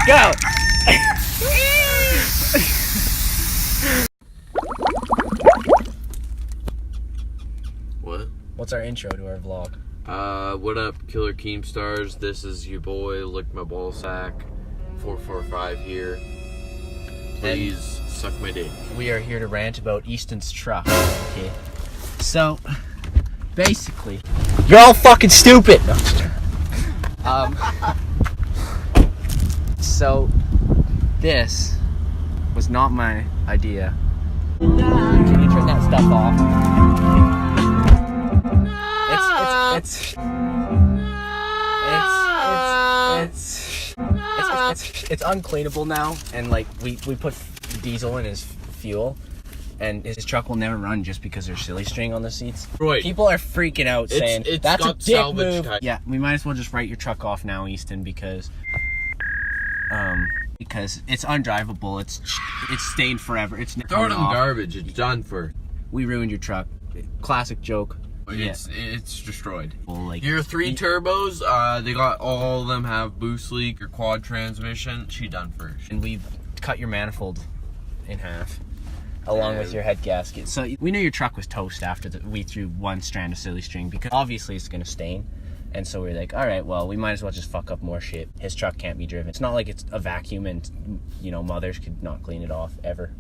Go! What? What's our intro to our vlog? What up, Killer Keemstars? This is your boy, Lick My Ball Sack, 445 here. Please suck my dick. We are here to rant about Easton's truck. Okay. So, basically, you're all fucking stupid! So, this was not my idea. Can you turn that stuff off? It's uncleanable now, and like we put diesel in his fuel, and his truck will never run just because there's silly string on the seats. Right. People are freaking out saying that's a dick move. Yeah, we might as well just write your truck off now, Easton, because it's undrivable. It's stained forever. It's throw it in the garbage. It's done for. We ruined your truck. Classic joke. It's destroyed. Well, like your 3 turbos, they got all of them have boost leak or quad transmission. She done for. And we cut your manifold in half, along with your head gasket. So we knew your truck was toast after we threw one strand of silly string, because obviously it's gonna stain. And so we're like, all right, well, we might as well just fuck up more shit. His truck can't be driven. It's not like it's a vacuum and, you know, mothers could not clean it off ever.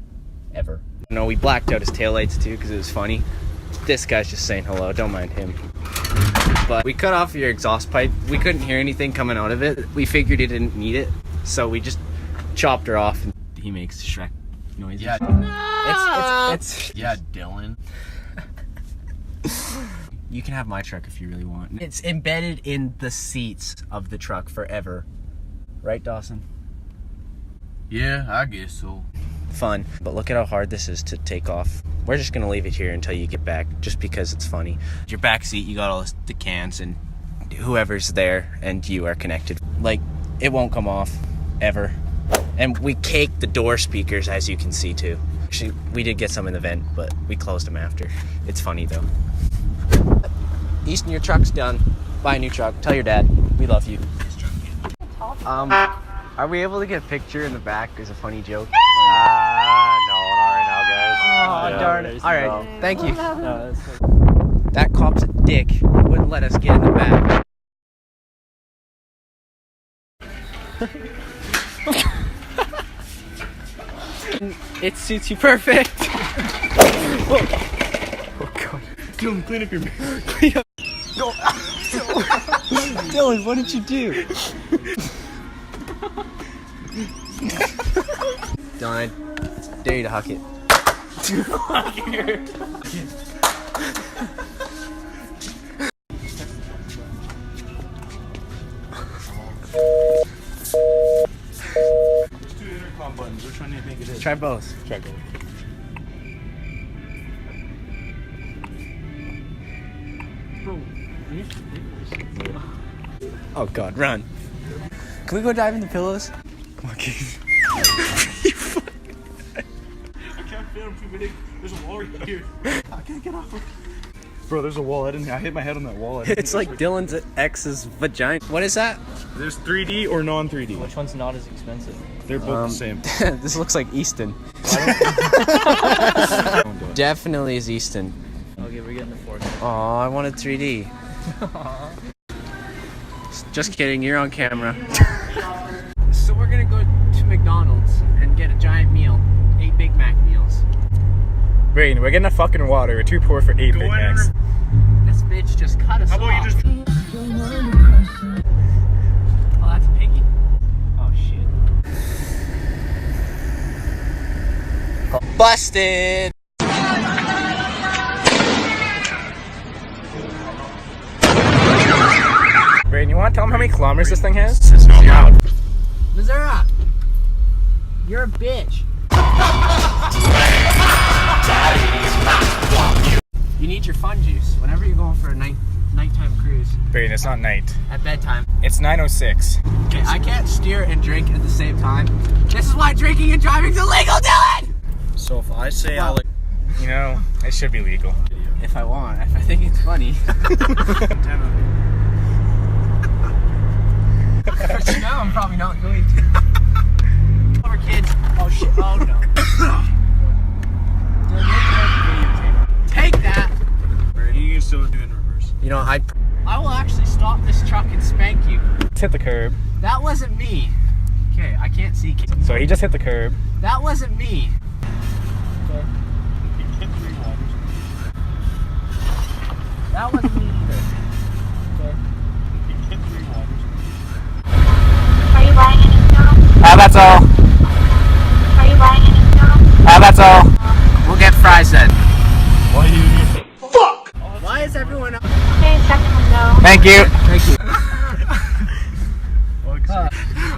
No, we blacked out his taillights too because it was funny. This guy's just saying hello, don't mind him. But we cut off your exhaust pipe. We couldn't hear anything coming out of it. We figured he didn't need it, so we just chopped her off. And he makes Shrek noises. Yeah, yeah, Dylan. You can have my truck if you really want. It's embedded in the seats of the truck forever. Right, Dawson? Yeah, I guess so. Fun, but look at how hard this is to take off. We're just gonna leave it here until you get back, just because it's funny. Your back seat, you got all the cans, and whoever's there and you are connected. Like, it won't come off, ever. And we caked the door speakers, as you can see too. Actually, we did get some in the vent, but we closed them after. It's funny though. Easton, your truck's done. Buy a new truck. Tell your dad we love you. Are we able to get a picture in the back as a funny joke? No, not right now, guys. Oh, darn it. Alright, thank you. No, that cop's a dick. He wouldn't let us get in the back. It suits you perfect. Oh god. Dylan, clean up your mirror. Clean up. No. Dylan, what did you do? Dylan, I dare you to huck it. There's 2 intercom buttons. Which one do you think it is? Try both. Try both. Oh god, run. Can we go dive in the pillows? Come on, Keith. I can't fit him too big. There's a wall right here. I can't get off. Bro, there's a wall. I hit my head on that wall. It's like Dylan's ex's vagina. What is that? There's 3D or non-3D. Which one's not as expensive? They're both the same. This looks like Easton. Definitely is Easton. Okay, we're getting the 4K. Oh, I wanted 3D. Just kidding, you're on camera. So we're gonna go to McDonald's and get a giant meal. 8 Big Mac meals. Brain, we're getting a fucking water. We're too poor for 8 Big Macs. This bitch just cut us off. How about you just... Oh, that's a piggy. Oh, shit. Busted! Brain, you want to tell them how many kilometers this thing has? Zero. Missouri, you're a bitch. You need your fun juice whenever you're going for a nighttime cruise. Brain, it's not night. At bedtime. It's 9:06. Okay, I can't steer and drink at the same time. This is why drinking and driving's illegal, Dylan! So if I say you know, it should be legal. If I want, if I think it's funny. But now I'm probably not going to. wasn't me. Okay, I can't see. So he just hit the curb. That wasn't me. Okay. That wasn't me either. Okay. Are you buying any snow? That's all. Are you buying any snow? That's all. We'll get fries then. Why do you need Fuck! Why is everyone up? Okay, second window. Thank you. Thank you.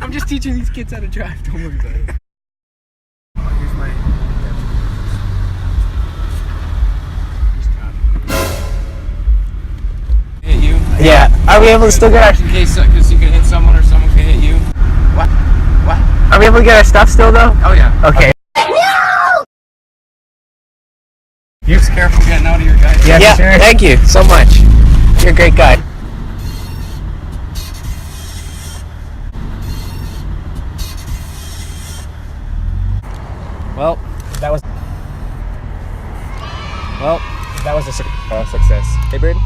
I'm just teaching these kids how to drive. Don't worry about it. Here's my. Hit you. Yeah. Are we able to still get our? In case, because you can hit someone or someone can hit you. What? Are we able to get our stuff still though? Oh yeah. Okay. You just careful getting out of your guy. Yeah. sure. Thank you so much. You're a great guy. Well, that was a success. Hey, Braden.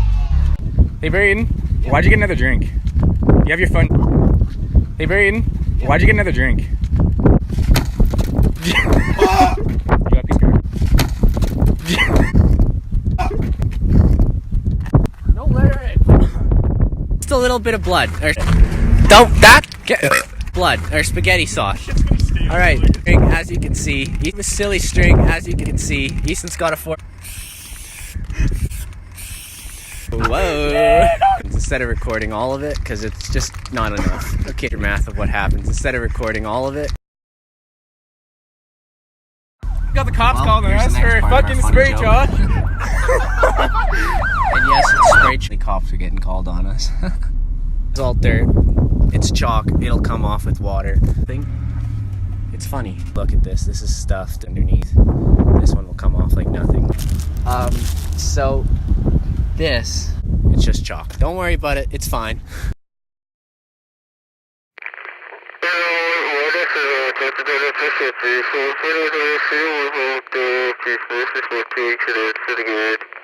Hey, Braden. Why'd you get another drink? You have your phone. Hey, Braden. Why'd you get another drink? You got a piece of garbage. No litter. Just a little bit of blood. Or don't that get blood or spaghetti sauce. All right, string, as you can see, eat the silly string. As you can see, Easton's got a fork. Whoa! Instead of recording all of it, because it's just not enough. Okay, your math of what happens. Instead of recording all of it. Got the cops Well, calling here's us the next for part of our fucking funny spray, joke. Josh. And yes, it's spray. The cops are getting called on us. It's all dirt. It's chalk. It'll come off with water. It's funny. Look at this. This is stuffed underneath. This one will come off like nothing. So this, it's just chalk. Don't worry about it. It's fine. What